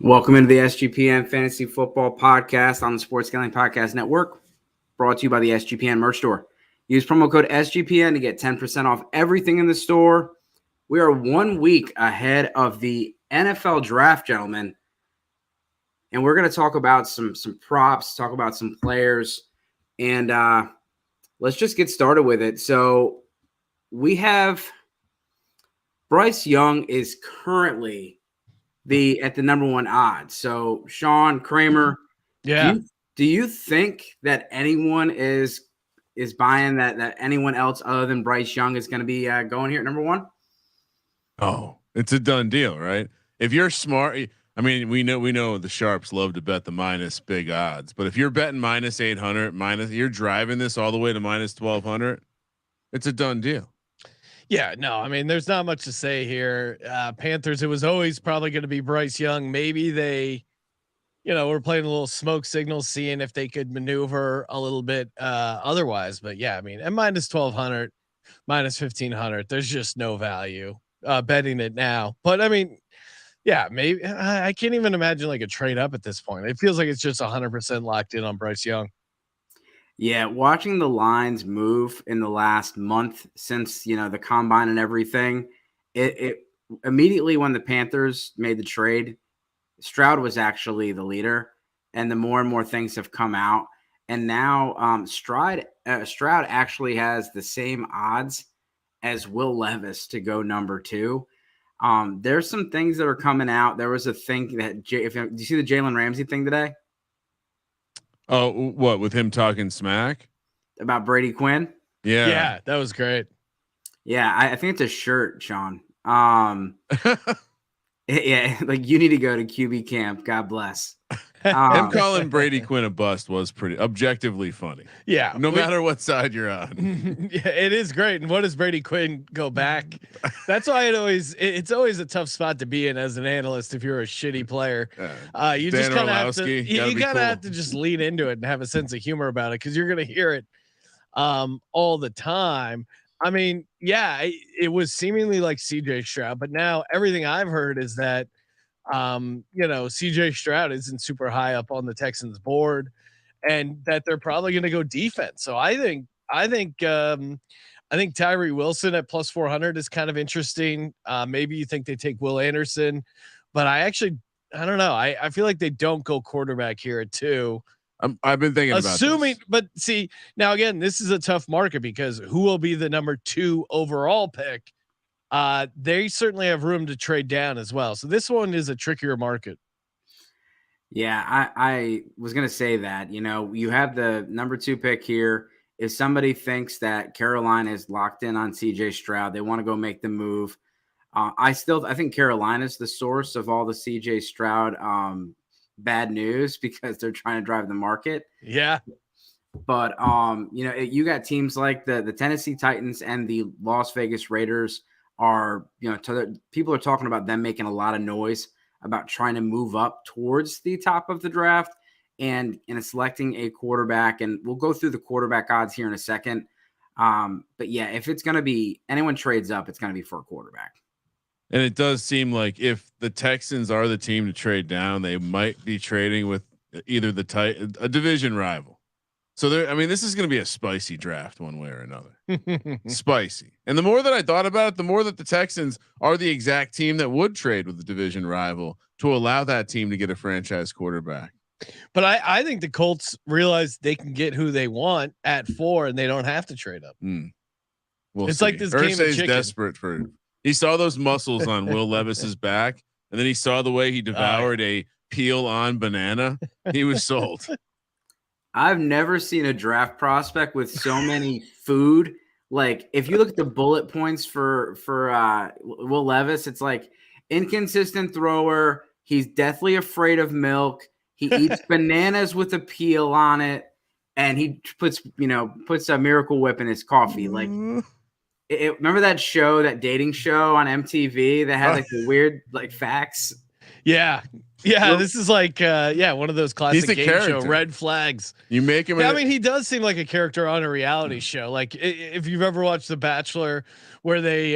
Welcome into the SGPN Fantasy Football Podcast on the Sports Gambling Podcast Network, brought to you by the SGPN Merch Store. Use promo code SGPN to get 10% off everything in the store. We are 1 week ahead of the NFL Draft, gentlemen, and we're going to talk about some props, talk about some players, and let's just get started with it. So we have Bryce Young is currently at the number one odds. So Sean Kramer, do you think that anyone is buying that anyone else other than Bryce Young is going to be going here at number one? Oh, it's a done deal, right? If you're smart, I mean, we know the sharps love to bet the minus big odds, but if you're betting minus 800, you're driving this all the way to minus 1200, it's a done deal. Yeah, no, I mean, there's not much to say here. Panthers, it was always probably going to be Bryce Young. Maybe they, were playing a little smoke signals, seeing if they could maneuver a little bit otherwise. But yeah, I mean, at minus 1200, minus 1500, there's just no value betting it now. But I mean, yeah, maybe I can't even imagine like a trade up at this point. It feels like it's just 100% locked in on Bryce Young. Yeah, watching the lines move in the last month since, the combine and everything, it immediately when the Panthers made the trade, Stroud was actually the leader, and the more and more things have come out, and now Stroud actually has the same odds as Will Levis to go number two. There's some things that are coming out. There was a thing that do you see the Jalen Ramsey thing today? Oh, what, with him talking smack about Brady Quinn? Yeah, that was great. Yeah, I think it's a shirt, Sean. Yeah, like you need to go to QB camp. God bless. Him calling Brady Quinn a bust was pretty objectively funny. Yeah, no matter what side you're on. Yeah, it is great. And what does Brady Quinn go back? That's why it's always a tough spot to be in as an analyst if you're a shitty player. You just kind of have to have to just lean into it and have a sense of humor about it because you're gonna hear it all the time. I mean, yeah, it was seemingly like CJ Stroud, but now everything I've heard is that CJ Stroud isn't super high up on the Texans board and that they're probably going to go defense. So I think Tyree Wilson at plus 400 is kind of interesting. Maybe you think they take Will Anderson, but I don't know. I feel like they don't go quarterback here at 2. I've been thinking about this. But see, now again, this is a tough market because who will be the number 2 overall pick? They certainly have room to trade down as well. So this one is a trickier market. Yeah, I was going to say that, you have the number 2 pick here. If somebody thinks that Carolina is locked in on CJ Stroud, they want to go make the move. I think Carolina is the source of all the CJ Stroud bad news because they're trying to drive the market. Yeah. But, you got teams like the Tennessee Titans and the Las Vegas Raiders are, people are talking about them making a lot of noise about trying to move up towards the top of the draft and selecting a quarterback. And we'll go through the quarterback odds here in a second. But yeah, if it's going to be anyone trades up, it's going to be for a quarterback. And it does seem like if the Texans are the team to trade down, they might be trading with either a division rival. So this is going to be a spicy draft one way or another. Spicy. And the more that I thought about it, the more that the Texans are the exact team that would trade with the division rival to allow that team to get a franchise quarterback. But I think the Colts realize they can get who they want at 4 and they don't have to trade up. It's see. Like this game of chicken. Desperate for. He saw those muscles on Will Levis's back, and then he saw the way he devoured a peel on banana. He was sold. I've never seen a draft prospect with so many food. Like if you look at the bullet points for Will Levis, it's like inconsistent thrower. He's deathly afraid of milk. He eats bananas with a peel on it, and he puts a Miracle Whip in his coffee. Like, remember that show, that dating show on MTV that had like the weird like facts? Yeah, Yeah, this is like one of those classic game show red flags. You make him. I mean, he does seem like a character on a reality show. Like if you've ever watched The Bachelor, where they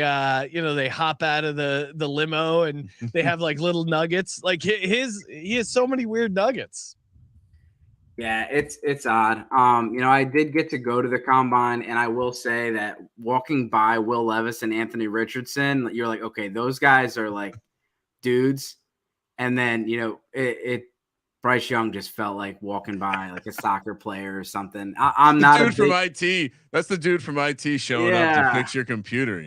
they hop out of the limo and they have like little nuggets. Like he has so many weird nuggets. Yeah, it's odd. I did get to go to the combine, and I will say that walking by Will Levis and Anthony Richardson, you're like, okay, those guys are like dudes. And then, Bryce Young just felt like walking by like a soccer player or something. I'm not a dude from IT. That's the dude from IT showing up to fix your computer,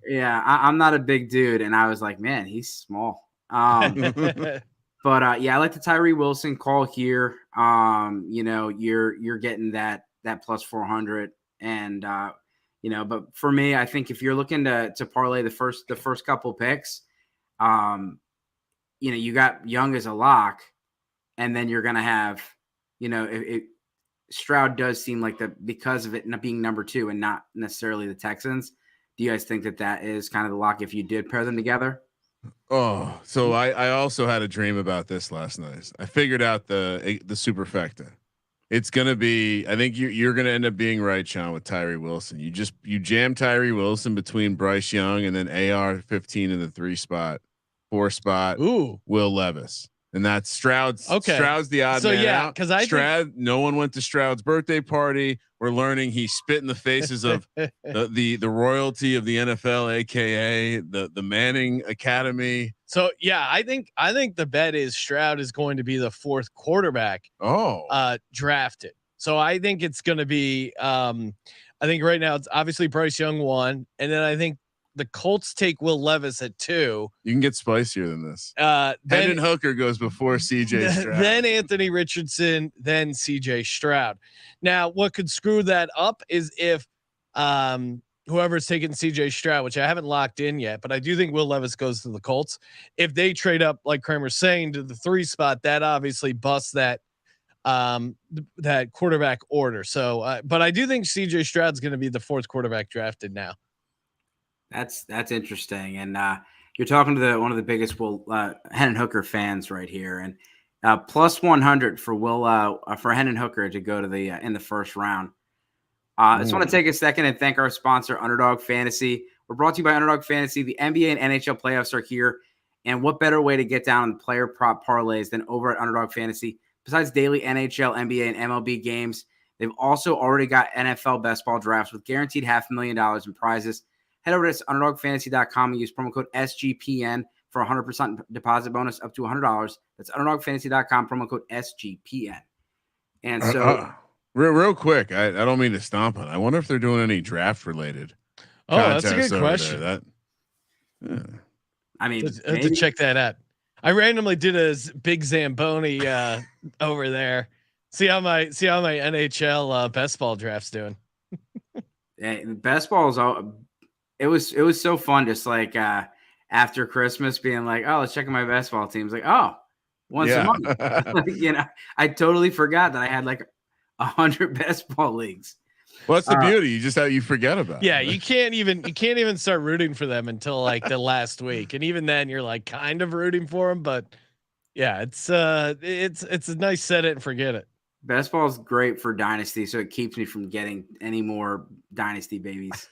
Yeah, I'm not a big dude, and I was like, man, he's small. But I like the Tyree Wilson call here. You're getting that plus 400, and but for me, I think if you're looking to parlay the first couple picks, you got Young as a lock, and then you're gonna have, Stroud does seem like because of it not being number 2 and not necessarily the Texans. Do you guys think that is kind of the lock if you did pair them together? Oh, so I also had a dream about this last night. I figured out the superfecta. It's gonna be. I think you're gonna end up being right, Sean, with Tyree Wilson. You jam Tyree Wilson between Bryce Young and then AR-15 in the 3 spot, 4 spot. Ooh, Will Levis. And that's Stroud's. Okay. Stroud's the odd man out. Because Stroud. No one went to Stroud's birthday party. We're learning he spit in the faces of the royalty of the NFL, aka the Manning Academy. So I think the bet is Stroud is going to be the 4th quarterback. Drafted. So I think it's going to be. I think right now it's obviously Bryce Young 1, and then I think the Colts take Will Levis at 2. You can get spicier than this. Hendon Hooker goes before CJ Stroud. Then Anthony Richardson, then CJ Stroud. Now, what could screw that up is if whoever's taking CJ Stroud, which I haven't locked in yet, but I do think Will Levis goes to the Colts. If they trade up, like Kramer's saying, to the 3 spot, that obviously busts that quarterback order. So, but I do think CJ Stroud's going to be the 4th quarterback drafted now. That's interesting, and you're talking to one of the biggest Hendon Hooker fans right here, and plus 100 for Hendon Hooker to go to the in the first round. I just want to take a second and thank our sponsor, Underdog Fantasy. We're brought to you by Underdog Fantasy. The NBA and NHL playoffs are here, and what better way to get down on the player prop parlays than over at Underdog Fantasy? Besides daily NHL, NBA, and MLB games, they've also already got NFL best ball drafts with guaranteed $500,000 in prizes. Head over to underdogfantasy.com and use promo code SGPN for 100% deposit bonus up to $100. That's underdogfantasy.com, promo code SGPN. And so, real quick, I don't mean to stomp on. I wonder if they're doing any draft related. Oh, that's a good question. I mean, to check that out. I randomly did a big Zamboni over there. See how my NHL best ball draft's doing. Best ball is all. It was so fun, just like after Christmas, being like, oh, let's check out my best ball teams. Like, oh, once a month. I totally forgot that I had like 100 best ball leagues. Well, that's the beauty. You just you forget about. Yeah, you can't even start rooting for them until like the last week, and even then, you're like kind of rooting for them. But yeah, it's a nice set it and forget it. Best ball is great for dynasty, so it keeps me from getting any more dynasty babies.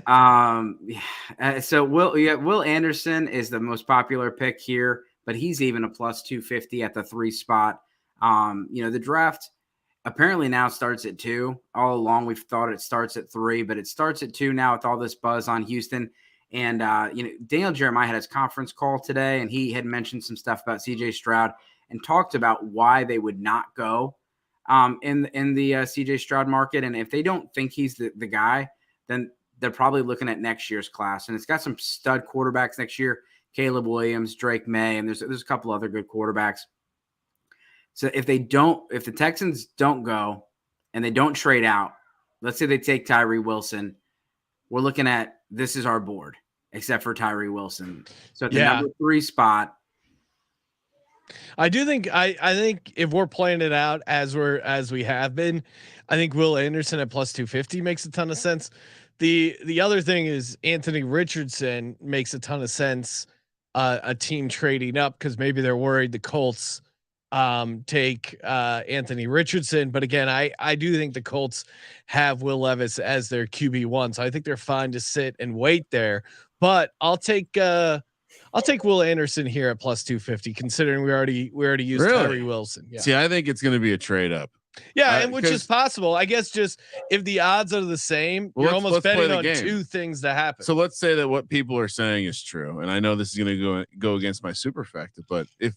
So Will Anderson is the most popular pick here, but he's even a plus 250 at the 3 spot. The draft apparently now starts at 2. All along we've thought it starts at 3, but it starts at 2 now with all this buzz on Houston. And Daniel Jeremiah had his conference call today, and he had mentioned some stuff about CJ Stroud and talked about why they would not go in the CJ Stroud market. And if they don't think he's the guy, then they're probably looking at next year's class. And it's got some stud quarterbacks next year, Caleb Williams, Drake May, and there's a couple other good quarterbacks. So if the Texans don't go and they don't trade out, let's say they take Tyree Wilson, we're looking at, this is our board, except for Tyree Wilson. So at the number 3 spot, I do think I think if we're playing it out as we have been, I think Will Anderson at plus 250 makes a ton of sense. The other thing is Anthony Richardson makes a ton of sense a team trading up because maybe they're worried the Colts take Anthony Richardson. But again, I do think the Colts have Will Levis as their QB1, so I think they're fine to sit and wait there. But I'll take Will Anderson here at plus 250, considering we already used Really? Tyree Wilson. Yeah. See, I think it's going to be a trade up. Yeah, and which is possible. I guess just if the odds are the same, you're almost betting on two things to happen. So let's say that what people are saying is true, and I know this is going to go against my superfecta, but if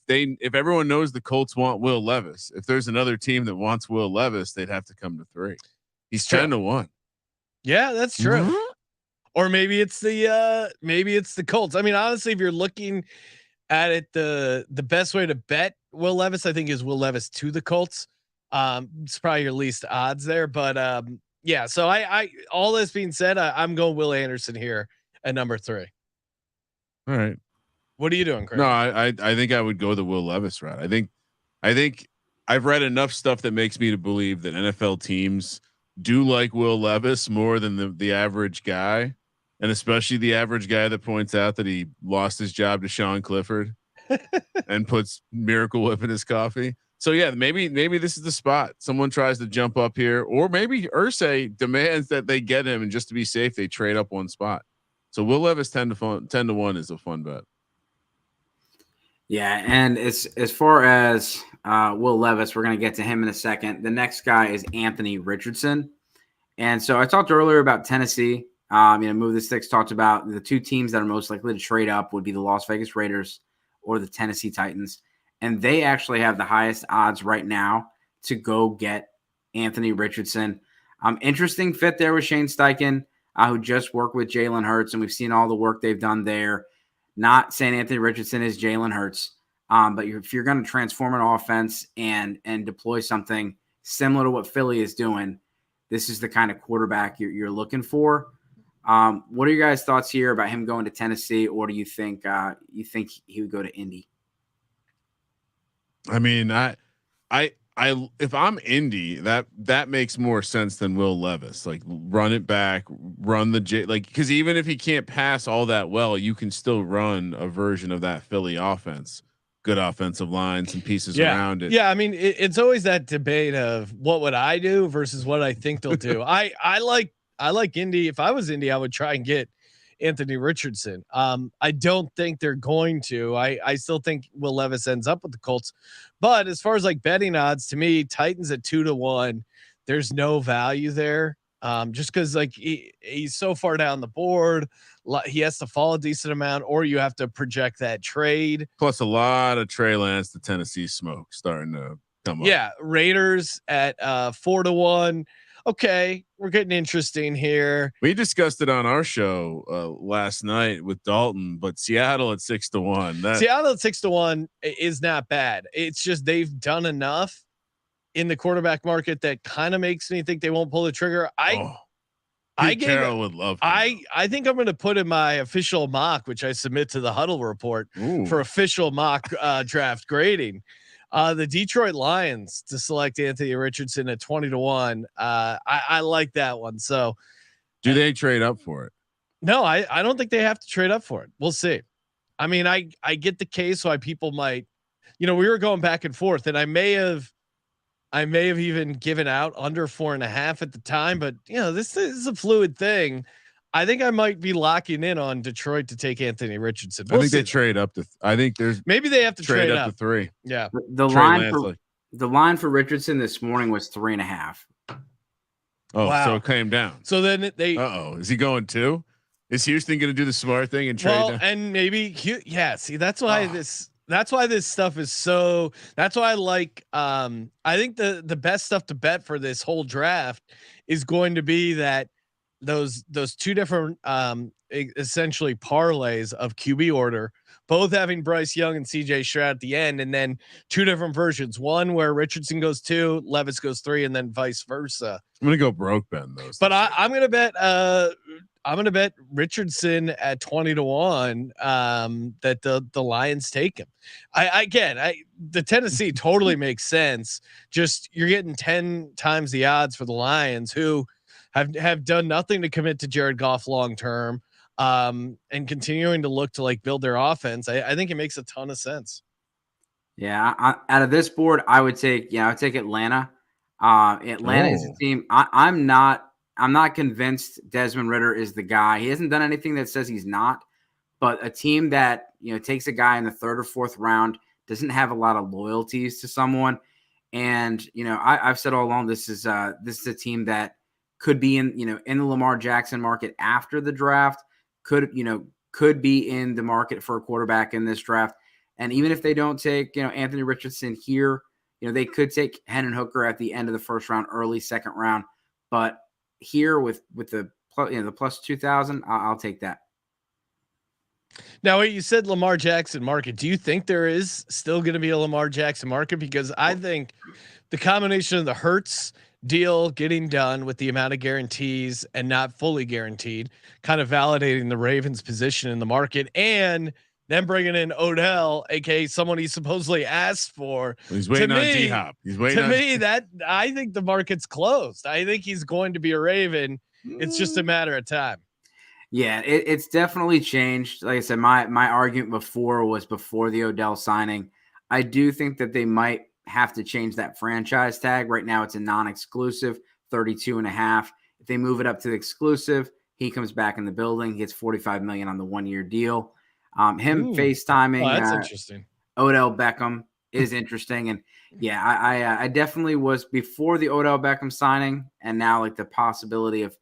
everyone knows the Colts want Will Levis, if there's another team that wants Will Levis, they'd have to come to 3. He's 10-1. Yeah, that's true. Mm-hmm. Or maybe it's the Colts. I mean, honestly, if you're looking at it, the best way to bet Will Levis, I think, is Will Levis to the Colts. It's probably your least odds there, but yeah. So I all this being said, I'm going Will Anderson here at number 3. All right. What are you doing, Craig? No, I think I would go the Will Levis route. I think I've read enough stuff that makes me to believe that NFL teams do like Will Levis more than the average guy, and especially the average guy that points out that he lost his job to Sean Clifford and puts Miracle Whip in his coffee. So yeah, maybe this is the spot. Someone tries to jump up here, or maybe Irsay demands that they get him, and just to be safe, they trade up one spot. So Will Levis 10-1 is a fun bet. Yeah, and as far as Will Levis, we're going to get to him in a second. The next guy is Anthony Richardson, and so I talked earlier about Tennessee. Move the Sticks talked about the 2 teams that are most likely to trade up would be the Las Vegas Raiders or the Tennessee Titans. And they actually have the highest odds right now to go get Anthony Richardson. Interesting fit there with Shane Steichen, who just worked with Jalen Hurts, and we've seen all the work they've done there. Not saying Anthony Richardson is Jalen Hurts, but if you're going to transform an offense and deploy something similar to what Philly is doing, this is the kind of quarterback you're looking for. What are your guys' thoughts here about him going to Tennessee, or do you think he would go to Indy? I mean, I if I'm Indy, that makes more sense than Will Levis. Like, run it back, run the because even if he can't pass all that well, you can still run a version of that Philly offense. Good offensive lines and pieces around it. Yeah, I mean, it's always that debate of what would I do versus what I think they'll do. I like Indy. If I was Indy, I would try and get Anthony Richardson. I don't think they're going to. I still think Will Levis ends up with the Colts. But as far as like betting odds, to me, Titans at 2-1, there's no value there. Just because like he's so far down the board, he has to fall a decent amount, or you have to project that trade. Plus a lot of Trey Lance to Tennessee smoke starting to come up. Yeah, Raiders at 4-1. Okay, we're getting interesting here. We discussed it on our show last night with Dalton, but Seattle at 6-1. Seattle at 6-1 is not bad. It's just they've done enough in the quarterback market that kind of makes me think they won't pull the trigger. Carroll would love. I think I'm going to put in my official mock, which I submit to the Huddle Report for official mock draft grading. The Detroit Lions to select Anthony Richardson at 20-1. I like that one. So do they trade up for it? No, I don't think they have to trade up for it. We'll see. I mean, I get the case why people might, we were going back and forth, and I may have even given out under 4.5 at the time, but this is a fluid thing. I think I might be locking in on Detroit to take Anthony Richardson. I think they trade up to. I think maybe they have to trade up to 3. Yeah. The line for Richardson this morning was 3.5. Oh, wow. So it came down. So then they. Is he going 2? Is Houston going to do the smart thing and trade? Well, and maybe see, that's why That's why this stuff is so. That's why I like. I think the best stuff to bet for this whole draft is going to be that those 2 different essentially parlays of QB order, both having Bryce Young and CJ Stroud at the end, and then 2 different versions. One where Richardson goes 2, Levis goes 3, and then vice versa. I'm gonna go broke Ben those. But I'm gonna bet. I'm gonna bet Richardson at 20-1 that the Lions take him. The Tennessee totally makes sense. Just you're getting 10 times the odds for the Lions, who have done nothing to commit to Jared Goff long term. and continuing to look to like build their offense, I think it makes a ton of sense. Yeah, out of this board, I would take Atlanta. Atlanta is a team. I'm not convinced Desmond Ridder is the guy. He hasn't done anything that says he's not. But a team that takes a guy in the third or fourth round doesn't have a lot of loyalties to someone. And I've said all along this is a team that could be in the Lamar Jackson market after the draft. Could be in the market for a quarterback in this draft. And even if they don't take, Anthony Richardson here, they could take Hendon Hooker at the end of the first round, early second round. But here with the plus 2,000, I'll take that. Now, wait, you said Lamar Jackson market. Do you think there is still going to be a Lamar Jackson market? Because I think the combination of the Hurts deal getting done with the amount of guarantees and not fully guaranteed, kind of validating the Ravens' position in the market, and then bringing in Odell, aka someone he supposedly asked for. He's waiting on D-Hop. He's waiting. To me, that I think the market's closed. I think he's going to be a Raven. It's just a matter of time. Yeah, it's definitely changed. Like I said, my argument before the Odell signing. I do think that they might have to change that franchise tag. Right now it's a non-exclusive, 32.5. If they move it up to the exclusive, he comes back in the building, he gets $45 million on the 1-year deal. FaceTiming that's interesting. Odell Beckham is interesting. And yeah, I definitely was before the Odell Beckham signing, and now like the possibility of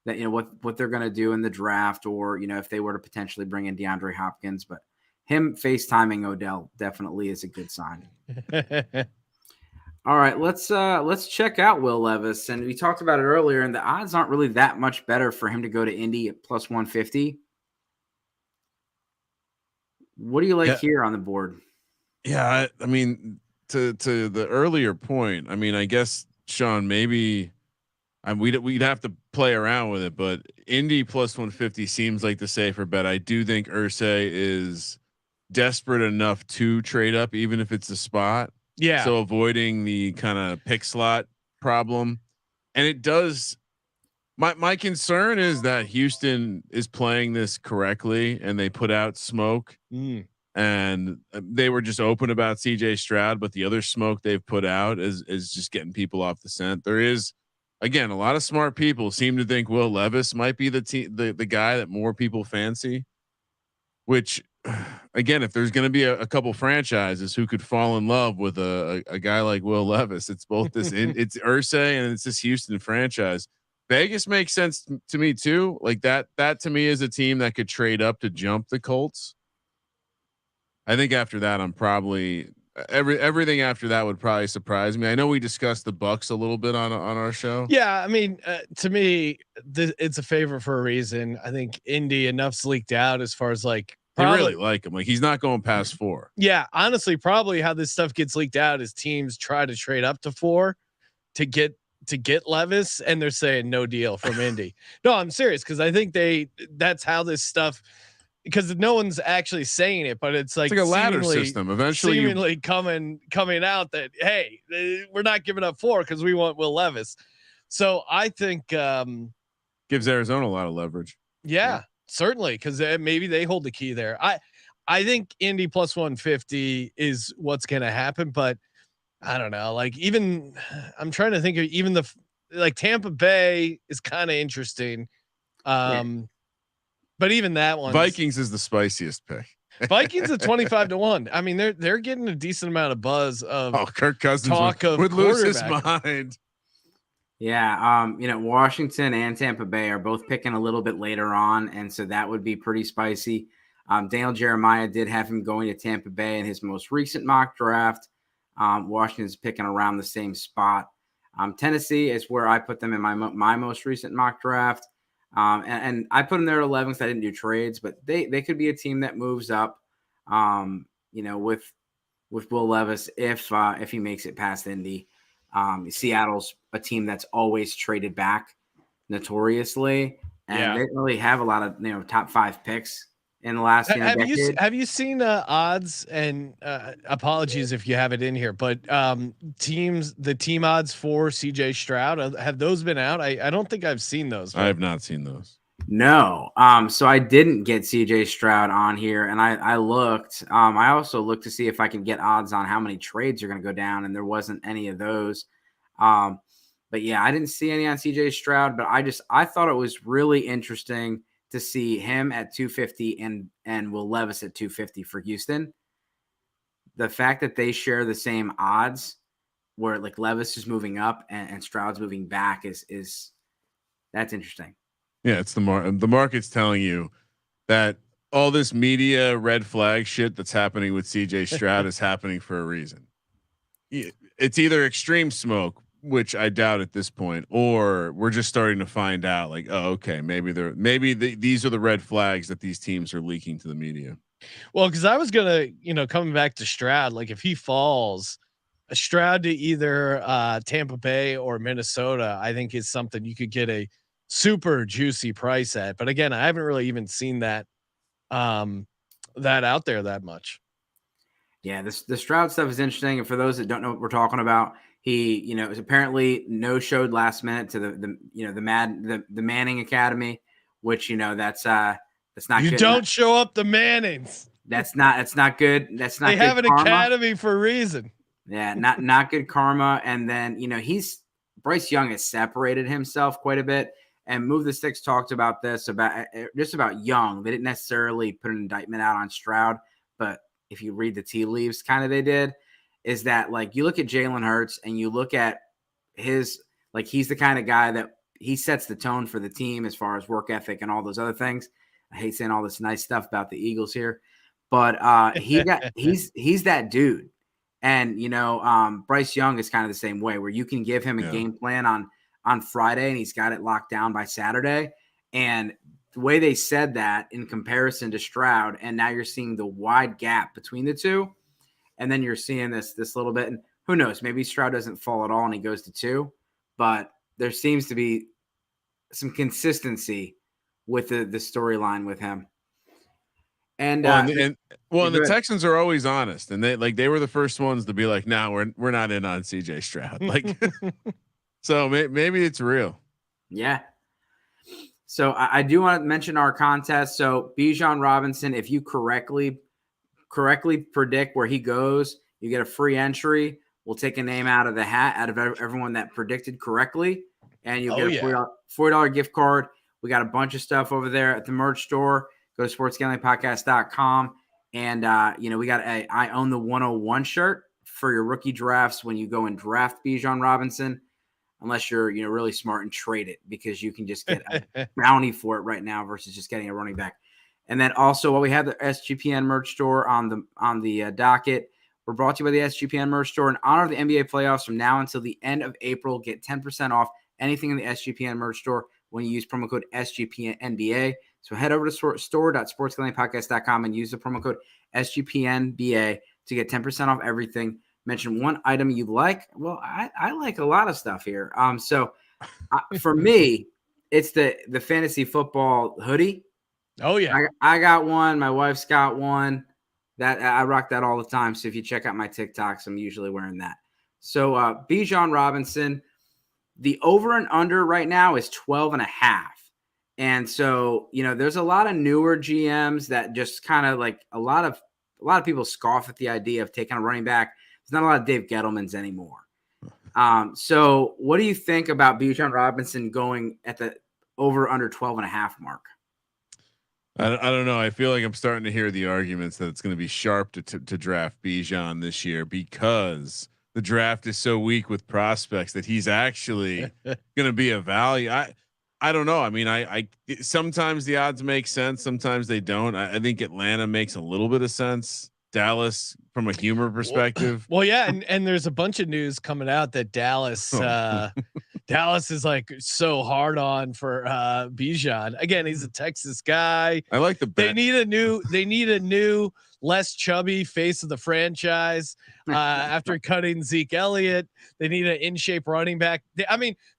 that, what they're going to do in the draft, or, if they were to potentially bring in DeAndre Hopkins, but him FaceTiming Odell definitely is a good sign. All right, let's check out Will Levis. And we talked about it earlier, and the odds aren't really that much better for him to go to Indy at plus 150. What do you like here on the board? Yeah, I mean, to the earlier point, I mean, I guess, Sean, maybe we'd have to play around with it, but Indy plus 150 seems like the safer bet. I do think Irsay is desperate enough to trade up, even if it's a spot. Yeah. So avoiding the kind of pick slot problem. And it does. My concern is that Houston is playing this correctly, and they put out smoke, and they were just open about CJ Stroud, but the other smoke they've put out is just getting people off the scent. There is, again, a lot of smart people seem to think Will Levis might be the guy that more people fancy, which, again, if there's going to be a couple franchises who could fall in love with a guy like Will Levis, it's both it's Irsay and it's this Houston franchise. Vegas makes sense to me too. Like that to me is a team that could trade up to jump the Colts. I think after that, I'm probably everything after that would probably surprise me. I know we discussed the Bucks a little bit on our show. Yeah, I mean, to me, it's a favorite for a reason. I think Indy enough's leaked out as far as like they really like him. Like he's not going past 4. Yeah, honestly, probably how this stuff gets leaked out is teams try to trade up to 4 to get Levis, and they're saying no deal from Indy. No, I'm serious, because I think that's how this stuff. Because no one's actually saying it, but it's like a ladder system. Eventually, seemingly coming out that, hey, we're not giving up 4 because we want Will Levis. So I think gives Arizona a lot of leverage. Yeah. Certainly, because maybe they hold the key there. I think Indy plus 150 is what's going to happen, but I don't know. Like even I'm trying to think of even like Tampa Bay is kind of interesting. But even that one, Vikings is the spiciest pick. Vikings at 25-1. I mean, they're getting a decent amount of buzz of Kirk Cousins would lose his mind. Yeah, Washington and Tampa Bay are both picking a little bit later on, and so that would be pretty spicy. Daniel Jeremiah did have him going to Tampa Bay in his most recent mock draft. Washington's picking around the same spot. Tennessee is where I put them in my most recent mock draft. And I put them there at 11 because I didn't do trades, but they could be a team that moves up, with Will Levis if he makes it past Indy. Seattle's a team that's always traded back notoriously, and they don't really have a lot of top 5 picks in the last decade. Have you seen odds, and apologies if you have it in here, but the team odds for CJ Stroud, have those been out? I don't think I've seen those. I have not seen those. No. So I didn't get CJ Stroud on here, and I looked. I also looked to see if I can get odds on how many trades are going to go down, and there wasn't any of those. But yeah, I didn't see any on CJ Stroud, but I thought it was really interesting to see him at 250 and Will Levis at 250 for Houston. The fact that they share the same odds, where like Levis is moving up and Stroud's moving back, is that's interesting. Yeah, it's the market's telling you that all this media red flag shit that's happening with CJ Stroud is happening for a reason. It's either extreme smoke, which I doubt at this point, or we're just starting to find out like, oh, okay, maybe these are the red flags that these teams are leaking to the media. Well, because I was gonna, coming back to Stroud, like if he falls, a Stroud to either Tampa Bay or Minnesota, I think is something you could get a super juicy price at. But again, I haven't really even seen that out there that much. Yeah, the Stroud stuff is interesting. And for those that don't know what we're talking about, he, is apparently no showed last minute to the Manning Academy, which that's not you good. Don't show up the Mannings. That's not good. That's not. They good have an karma. academy for a reason. Yeah, not good karma. And then Bryce Young has separated himself quite a bit. And Move the Sticks talked about this about Young. They didn't necessarily put an indictment out on Stroud, but if you read the tea leaves, kind of they did, is that like you look at Jalen Hurts and you look at his, like he's the kind of guy that he sets the tone for the team as far as work ethic and all those other things. I hate saying all this nice stuff about the Eagles here, but he's that dude. And Bryce Young is kind of the same way, where you can give him a game plan on Friday and he's got it locked down by Saturday. And the way they said that in comparison to Stroud, and now you're seeing the wide gap between the two, and then you're seeing this little bit, and who knows, maybe Stroud doesn't fall at all and he goes to 2, but there seems to be some consistency with the storyline with him. And the Texans are always honest, and they were the first ones to be like, "No, we're not in on CJ Stroud." Like, so maybe it's real. Yeah. So I do want to mention our contest. So Bijan Robinson, if you correctly predict where he goes, you get a free entry. We'll take a name out of the hat out of everyone that predicted correctly, and you'll get a $40 gift card. We got a bunch of stuff over there at the merch store. Go to sportsgamblingpodcast.com. And, we got I own the 101 shirt for your rookie drafts when you go and draft Bijan Robinson, unless you're, really smart and trade it, because you can just get a bounty for it right now versus just getting a running back. And then also, we have the SGPN merch store on the docket. We're brought to you by the SGPN merch store. In honor of the NBA playoffs, from now until the end of April, get 10% off anything in the SGPN merch store when you use promo code SGPNNBA. So head over to store.sportsgamblingpodcast.com and use the promo code SGPNBA to get 10% off everything. Mention one item you like. Well, I like a lot of stuff here. For me, it's the fantasy football hoodie. Oh yeah, I got one. My wife's got one. That I rock that all the time. So if you check out my TikToks, I'm usually wearing that. So Bijan Robinson, the over and under right now is 12.5. And so, there's a lot of newer GMs that just kind of like a lot of people scoff at the idea of taking a running back. There's not a lot of Dave Gettlemans anymore. So what do you think about Bijan Robinson going at the over under 12.5 mark? I don't know. I feel like I'm starting to hear the arguments that it's going to be sharp to draft Bijan this year because the draft is so weak with prospects that he's actually going to be a value. I don't know. I mean, I sometimes the odds make sense. Sometimes they don't. I think Atlanta makes a little bit of sense. Dallas from a humor perspective. Well, yeah. And there's a bunch of news coming out that Dallas is like so hard on for Bijan. Again, he's a Texas guy. I like the bet. They need a new less chubby face of the franchise after cutting Zeke Elliott. They need an in shape running back.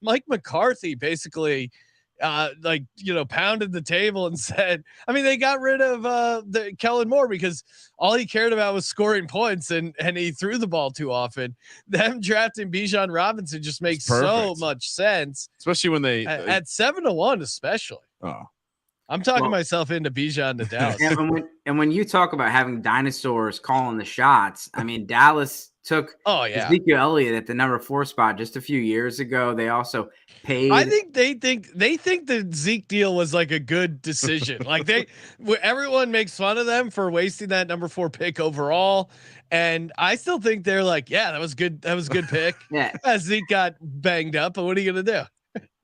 Mike McCarthy basically pounded the table and said, they got rid of the Kellen Moore because all he cared about was scoring points and he threw the ball too often. Them drafting Bijan Robinson just makes so much sense, especially when they at 7-1, especially. Oh, I'm talking myself into Bijan to Dallas. And when you talk about having dinosaurs calling the shots, I mean, Dallas took Ezekiel Elliott at the number 4 spot just a few years ago. They also paid. I think they think the Zeke deal was like a good decision. Like everyone makes fun of them for wasting that number 4 pick overall. And I still think they're like, yeah, that was good. That was a good pick. Zeke got banged up, but what are you going to do?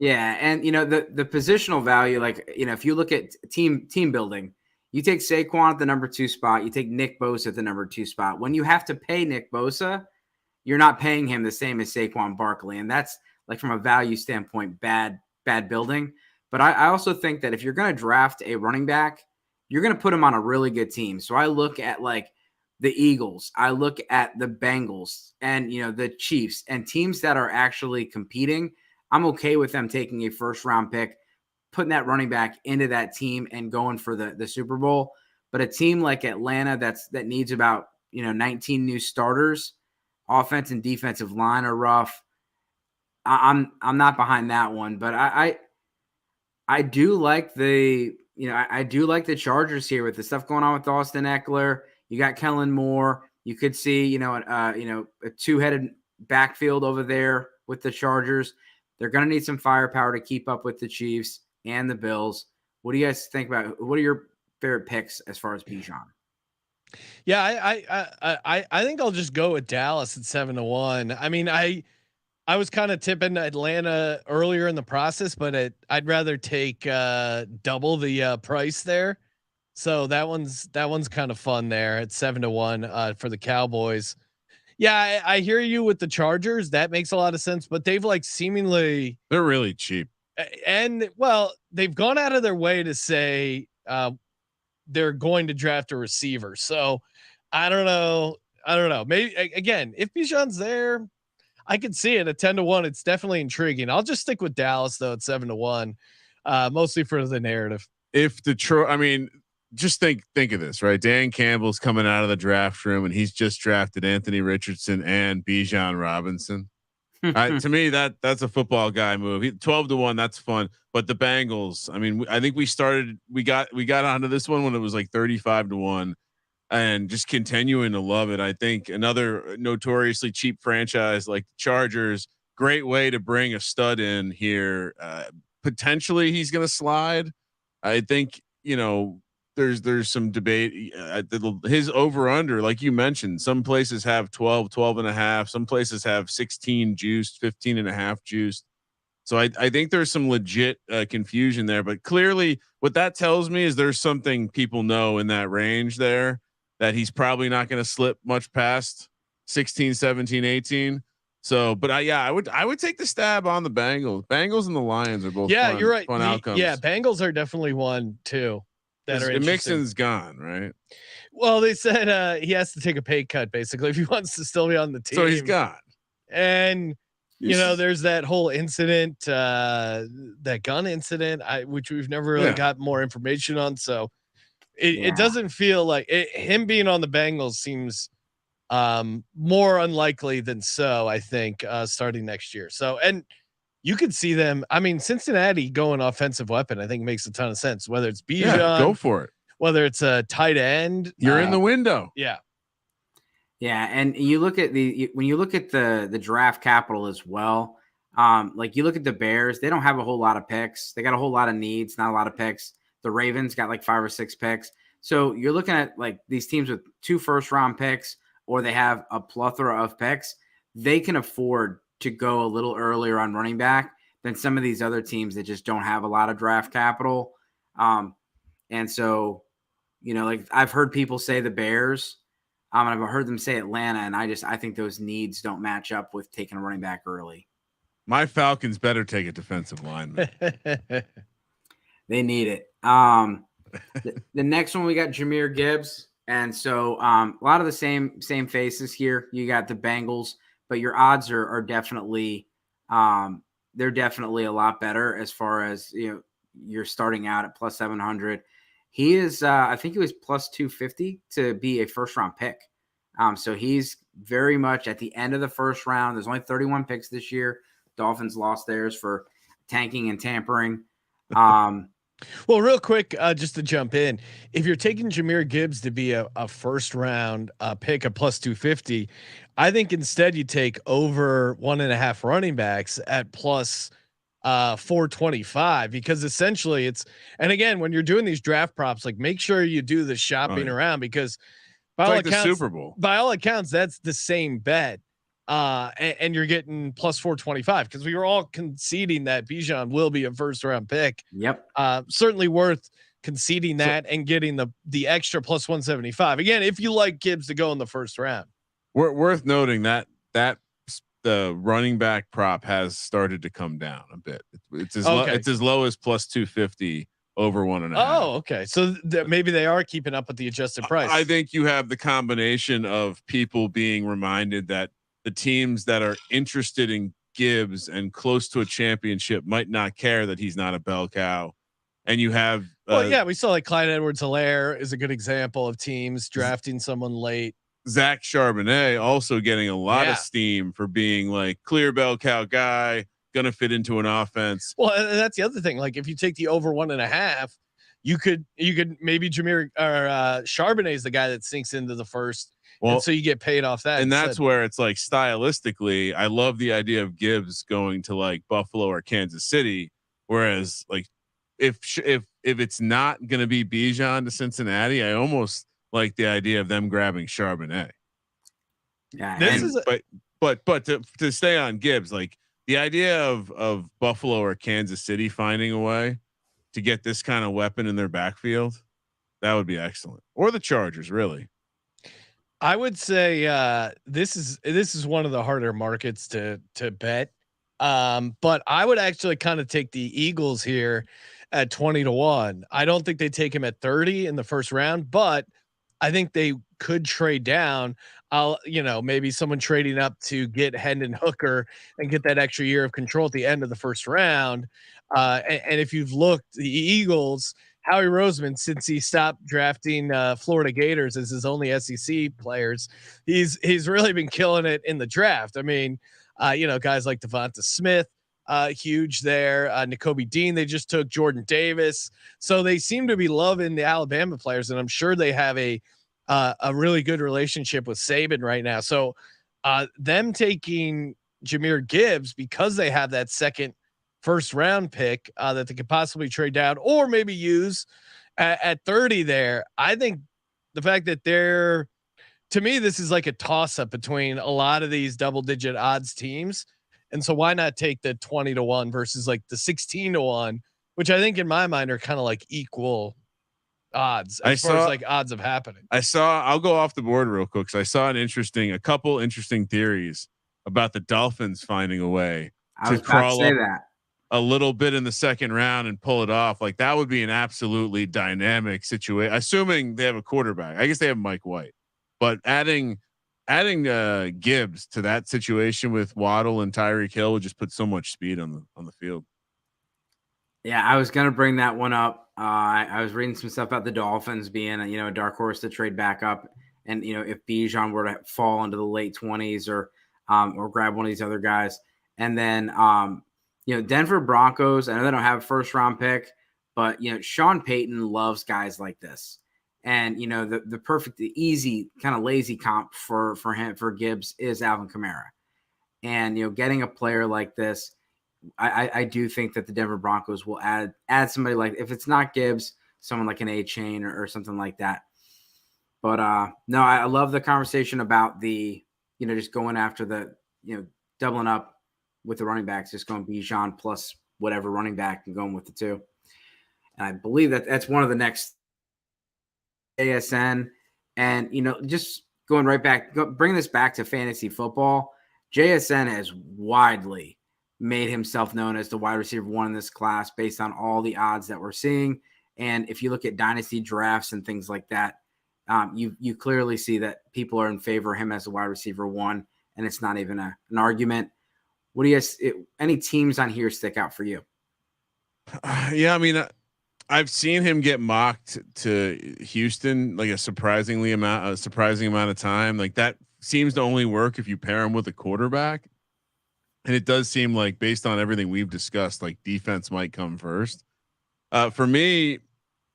Yeah. And the positional value, like, if you look at team building, you take Saquon at the number 2 spot, you take Nick Bosa at the number 2 spot. When you have to pay Nick Bosa, you're not paying him the same as Saquon Barkley. And that's, like, from a value standpoint, bad building. But I also think that if you're going to draft a running back, you're going to put him on a really good team. So I look at, like, the Eagles, I look at the Bengals and, the Chiefs and teams that are actually competing. I'm okay with them taking a first round pick, putting that running back into that team and going for the Super Bowl. But a team like Atlanta that needs about, 19 new starters, offense and defensive line are rough. I'm not behind that one, but I do like I do like the Chargers here with the stuff going on with Austin Eckler. You got Kellen Moore. You could see, a two-headed backfield over there with the Chargers. They're going to need some firepower to keep up with the Chiefs and the Bills. What do you guys think about? What are your favorite picks as far as Bijan? Yeah, I think I'll just go with Dallas at 7-1. I mean, I was kind of tipping Atlanta earlier in the process, but I'd rather take double the price there. So that one's kind of fun there at 7-1 for the Cowboys. Yeah, I hear you with the Chargers. That makes a lot of sense, but they've seemingly they're really cheap. And they've gone out of their way to say they're going to draft a receiver. So I don't know. Maybe again, if Bijan's there, I could see it at 10-1. It's definitely intriguing. I'll just stick with Dallas though at 7-1, mostly for the narrative. If just think of this, right? Dan Campbell's coming out of the draft room and he's just drafted Anthony Richardson and Bijan Robinson. To me, that's a football guy move. 12-1, that's fun. But the Bengals, I mean, I think we got onto this one when it was like 35-1, and just continuing to love it. I think another notoriously cheap franchise like the Chargers, great way to bring a stud in here. Potentially he's going to slide. I think, there's some debate. His over under, like you mentioned, some places have 12 and a half. Some places have 16 juiced, 15 and a half juiced. So I think there's some legit confusion there, but clearly what that tells me is there's something people know in that range there that he's probably not going to slip much past 16, 17, 18. So, but I would take the stab on the Bengals. Bengals and the Lions are both fun, you're right. Fun outcomes. Yeah, Bengals are definitely one too. Mixon's gone, right? Well, they said he has to take a pay cut basically if he wants to still be on the team. So he's gone. And there's that whole incident, that gun incident, which we've never really got more information on. So it doesn't feel like him being on the Bengals seems more unlikely than so. I think starting next year. So and. You could see them. I mean, Cincinnati going offensive weapon, I think makes a ton of sense. Whether it's Bijan, go for it. Whether it's a tight end, you're in the window. Yeah. And you look at when you look at the draft capital as well. Like you look at the Bears, they don't have a whole lot of picks. They got a whole lot of needs, not a lot of picks. The Ravens got like 5 or 6 picks. So you're looking at like these teams with 2 first round picks, or they have a plethora of picks. They can afford to go a little earlier on running back than some of these other teams that just don't have a lot of draft capital. And so, like I've heard people say the Bears, and I've heard them say Atlanta, and I think those needs don't match up with taking a running back early. My Falcons better take a defensive lineman. They need it. The next one, we got Jahmyr Gibbs. And so a lot of the same faces here. You got the Bengals, but your odds are definitely they're definitely a lot better as far as you're starting out at plus 700. He is I think he was plus 250 to be a first round pick. So he's very much at the end of the first round. There's only 31 picks this year. Dolphins lost theirs for tanking and tampering. Well, real quick, just to jump in, if you're taking Jahmyr Gibbs to be a first round pick, a plus 250, I think instead you take over 1.5 running backs at plus 425, because essentially it's, and again, when you're doing these draft props, like make sure you do the shopping around, because by It's all like the accounts, Super Bowl. by all accounts, that's the same bet. And you're getting plus 425, because we were all conceding that Bijan will be a first round pick. Yep. Certainly worth conceding that and getting the extra plus 175. Again, if you like Gibbs to go in the first round. Worth noting that the running back prop has started to come down a bit. It's as low as plus 250 over 1.5. Oh, okay. So maybe they are keeping up with the adjusted price. I think you have the combination of people being reminded that the teams that are interested in Gibbs and close to a championship might not care that he's not a bell cow. And you have, we saw like Clyde Edwards-Helaire is a good example of teams drafting someone late. Zach Charbonnet also getting a lot of steam for being like clear bell cow guy, gonna fit into an offense. Well, and that's the other thing. Like if you take the over 1.5, you could maybe Jahmyr or Charbonnet is the guy that sinks into the first. Well, and so you get paid off that. And that's where it's like stylistically, I love the idea of Gibbs going to like Buffalo or Kansas City. Whereas like if it's not going to be Bijan to Cincinnati, I almost like the idea of them grabbing Charbonnet. Yeah. But to stay on Gibbs, like the idea of Buffalo or Kansas City finding a way to get this kind of weapon in their backfield, that would be excellent. Or the Chargers, really. I would say this is one of the harder markets to bet. But I would actually kind of take the Eagles here at 20-1. I don't think they take him at 30 in the first round, but I think they could trade down. Maybe someone trading up to get Hendon Hooker and get that extra year of control at the end of the first round. And if you've looked, the Eagles, Howie Roseman, since he stopped drafting Florida Gators as his only SEC players, he's really been killing it in the draft. I mean, guys like Devonta Smith, huge there. Nakobe Dean, they just took Jordan Davis. So they seem to be loving the Alabama players, and I'm sure they have a really good relationship with Saban right now. So them taking Jahmyr Gibbs because they have that second first round pick that they could possibly trade down or maybe use at 30 there. I think the fact that to me, this is like a toss up between a lot of these double digit odds teams. And so why not take the 20-1 versus like the 16-1, which I think in my mind are kind of like equal odds as far as like odds of happening. I'll go off the board real quick. Cause I saw a couple interesting theories about the Dolphins finding a way to crawl up a little bit in the second round and pull it off. Like that would be an absolutely dynamic situation, assuming they have a quarterback. I guess they have Mike White, but adding Gibbs to that situation with Waddle and Tyreek Hill would just put so much speed on the field. Yeah, I was gonna bring that one up. I was reading some stuff about the Dolphins being a dark horse to trade back up, and if Bijan were to fall into the late 20s or grab one of these other guys, and then Denver Broncos. I know they don't have a first round pick, but Sean Payton loves guys like this. And the perfect, the easy kind of lazy comp for Gibbs is Alvin Kamara, and getting a player like this, I do think that the Denver Broncos will add somebody like, if it's not Gibbs, someone like an A-Chain or something like that. But no, I love the conversation about the just going after the doubling up with the running backs, just going Bijan plus whatever running back and going with the two. And I believe that that's one of the next ASN, and just going right back, bring this back to fantasy football. JSN has widely made himself known as the wide receiver one in this class based on all the odds that we're seeing. And if you look at dynasty drafts and things like that, you clearly see that people are in favor of him as a wide receiver one, and it's not even an argument. What do you any teams on here stick out for you? Yeah, I mean, I've seen him get mocked to Houston like a surprising amount of time. Like that seems to only work if you pair him with a quarterback. And it does seem like, based on everything we've discussed, like defense might come first. For me,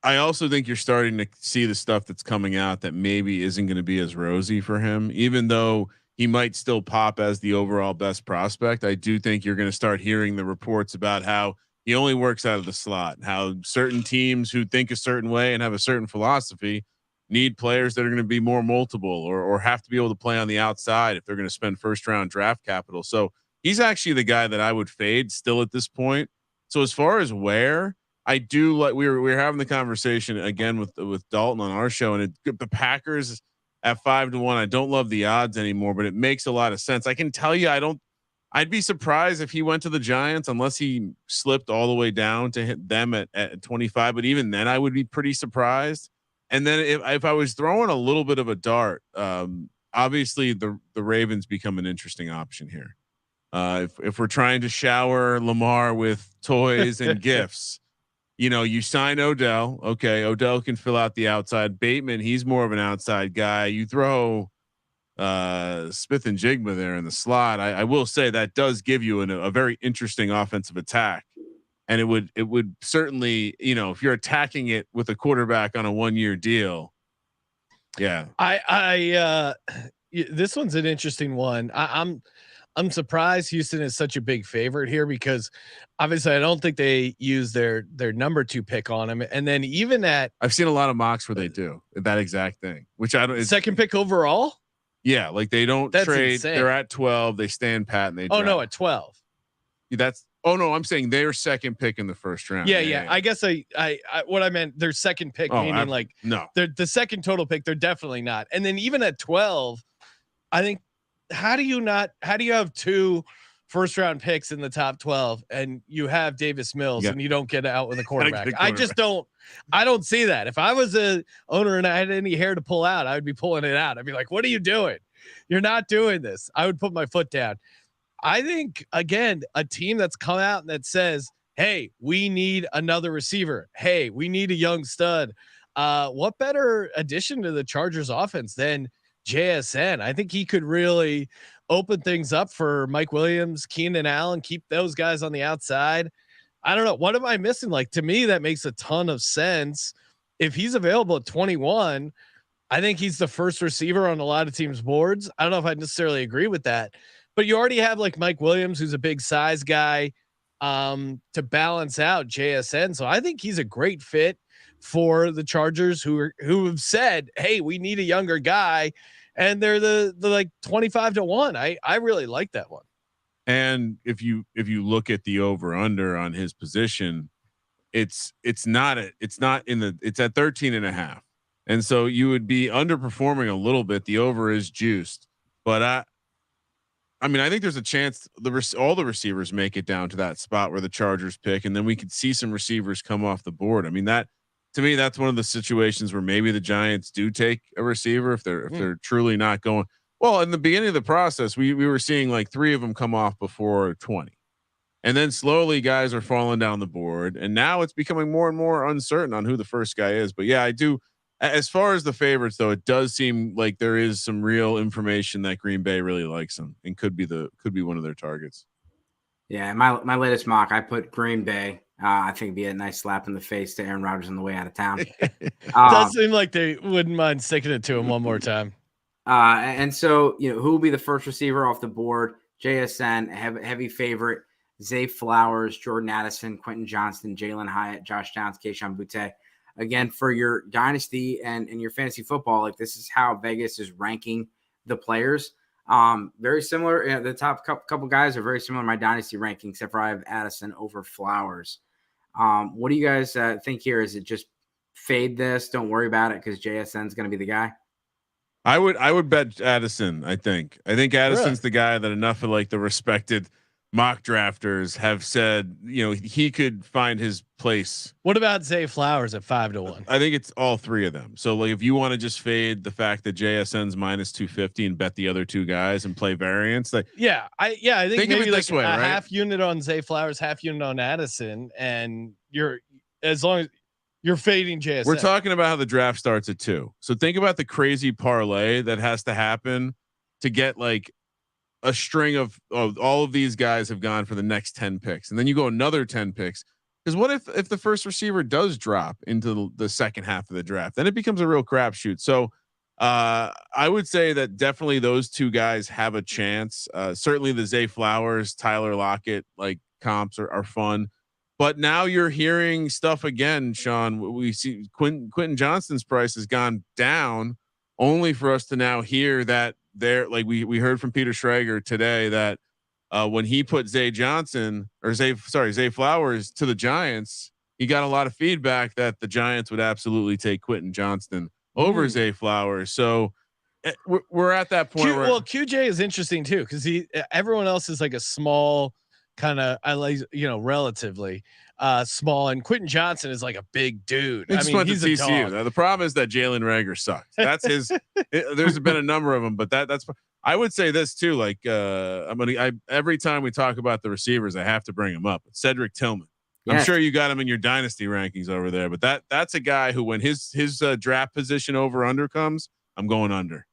I also think you're starting to see the stuff that's coming out that maybe isn't going to be as rosy for him, even though he might still pop as the overall best prospect. I do think you're going to start hearing the reports about how he only works out of the slot, how certain teams who think a certain way and have a certain philosophy need players that are going to be more multiple or have to be able to play on the outside if they're going to spend first round draft capital. So he's actually the guy that I would fade still at this point. So as far as where, I do like, we were having the conversation again with Dalton on our show, and the Packers at 5-1. I don't love the odds anymore, but it makes a lot of sense. I can tell you, I'd be surprised if he went to the Giants unless he slipped all the way down to hit them at 25. But even then I would be pretty surprised. And then if I was throwing a little bit of a dart, obviously the Ravens become an interesting option here. If we're trying to shower Lamar with toys and gifts, you sign Odell. Okay. Odell can fill out the outside. Bateman, he's more of an outside guy. You throw Smith and Jigma there in the slot. I will say that does give you a very interesting offensive attack. And it would certainly, if you're attacking it with a quarterback on a 1-year deal. Yeah. This one's an interesting one. I'm surprised Houston is such a big favorite here because obviously I don't think they use their number 2 pick on him. And then even I've seen a lot of mocks where they do that exact thing, which I don't. Second pick overall. Yeah, like they don't trade. Insane. They're at 12. They stand pat and they. Oh no, at 12. I'm saying they're second pick in the first round. Yeah. I guess I what I meant, their second pick, meaning like no, they're the second total pick. They're definitely not. And then even at 12, I think. How do you have 2 first round picks in the top 12 and you have Davis Mills and you don't get out with a quarterback? I don't see that. If I was a owner and I had any hair to pull out, I would be pulling it out. I'd be like, what are you doing? You're not doing this. I would put my foot down. I think again, a team that's come out and that says, hey, we need another receiver. Hey, we need a young stud. What better addition to the Chargers offense than JSN? I think he could really open things up for Mike Williams, Keenan Allen, keep those guys on the outside. I don't know. What am I missing? Like, to me, that makes a ton of sense. If he's available at 21, I think he's the first receiver on a lot of teams' boards. I don't know if I necessarily agree with that, but you already have like Mike Williams, who's a big size guy, to balance out JSN. So I think he's a great fit for the Chargers who have said, hey, we need a younger guy. And they're the like 25-1. I really like that one. And if you look at the over under on his position, it's at 13.5. And so you would be underperforming a little bit. The over is juiced, but I think there's a chance all the receivers make it down to that spot where the Chargers pick, and then we could see some receivers come off the board. To me, that's one of the situations where maybe the Giants do take a receiver if they're truly not going well. In the beginning of the process, we were seeing like 3 of them come off before 20, and then slowly guys are falling down the board, and now it's becoming more and more uncertain on who the first guy is. But yeah, I do. As far as the favorites, though, it does seem like there is some real information that Green Bay really likes them and could be one of their targets. Yeah, my latest mock, I put Green Bay. I think it'd be a nice slap in the face to Aaron Rodgers on the way out of town. Does seem like they wouldn't mind sticking it to him one more time. And so, who will be the first receiver off the board? JSN, heavy favorite. Zay Flowers, Jordan Addison, Quentin Johnston, Jalen Hyatt, Josh Downs, Kayshon Boutte. Again, for your dynasty and your fantasy football, like this is how Vegas is ranking the players. Very similar. The top couple guys are very similar to my dynasty ranking, except for I have Addison over Flowers. What do you guys think here? Is it just fade this? Don't worry about it because JSN is going to be the guy. I would bet Addison. I think Addison's the guy that enough of like the respected mock drafters have said, he could find his place. What about Zay Flowers at 5-1? I think it's all 3 of them. So like, if you want to just fade the fact that JSN's minus 250 and bet the other 2 guys and play variance, like, I think maybe this way, right? Half unit on Zay Flowers, half unit on Addison. And as long as you're fading JSN. We're talking about how the draft starts at 2. So think about the crazy parlay that has to happen to get like a string of all of these guys have gone for the next 10 picks. And then you go another 10 picks. Because what if the first receiver does drop into the second half of the draft? Then it becomes a real crapshoot. So I would say that definitely those two guys have a chance. Certainly the Zay Flowers, Tyler Lockett, like comps are fun. But now you're hearing stuff again, Sean. We see Quentin Johnston's price has gone down, only for us to now hear that we heard from Peter Schrager today that when he put Zay Flowers to the Giants, he got a lot of feedback that the Giants would absolutely take Quentin Johnston over Zay Flowers. So we're at that point. Well, QJ is interesting too, because everyone else is like a small kind of, relatively small, and Quentin Johnson is like a big dude. I mean, he's a dog. Now, the problem is that Jalen Reagor sucks. That's his. There's been a number of them, but that's. I would say this too. Like every time we talk about the receivers, I have to bring him up. Cedric Tillman. Yes. I'm sure you got him in your dynasty rankings over there, but that's a guy who, when his draft position over under comes, I'm going under.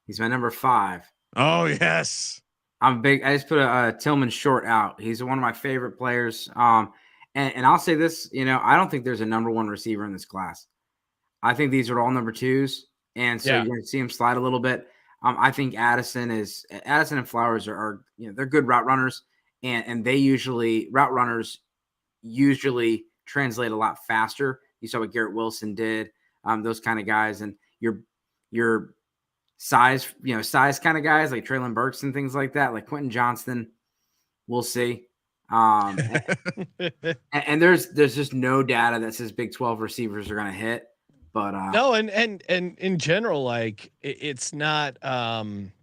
He's my number 5. Oh yes. I'm big. I just put a Tillman short out. He's one of my favorite players. And I'll say this, I don't think there's a number 1 receiver in this class. I think these are all number 2s. And so you're going to see him slide a little bit. I think Addison and Flowers are they're good route runners, and route runners usually translate a lot faster. You saw what Garrett Wilson did, those kind of guys, and your size kind of guys like Treylon Burks and things like that, like Quentin Johnston, we'll see. And there's just no data that says Big 12 receivers are going to hit. But no, and in general, like it's not an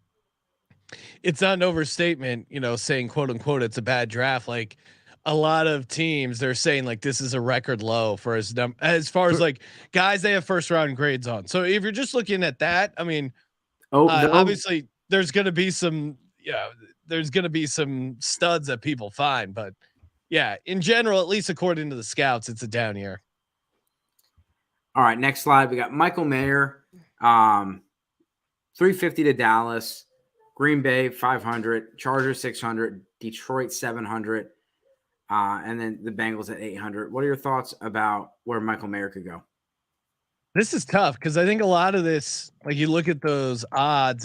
overstatement, saying quote unquote it's a bad draft. Like a lot of teams, they're saying like this is a record low for as far as like guys they have first round grades on. So if you're just looking at that, I mean, obviously there's going to be some studs that people find, but yeah, in general, at least according to the scouts, it's a down year. All right, next slide. We got Michael Mayer, 350 to Dallas, Green Bay 500, Chargers 600, Detroit 700, and then the Bengals at 800. What are your thoughts about where Michael Mayer could go? This is tough because I think a lot of this, like you look at those odds,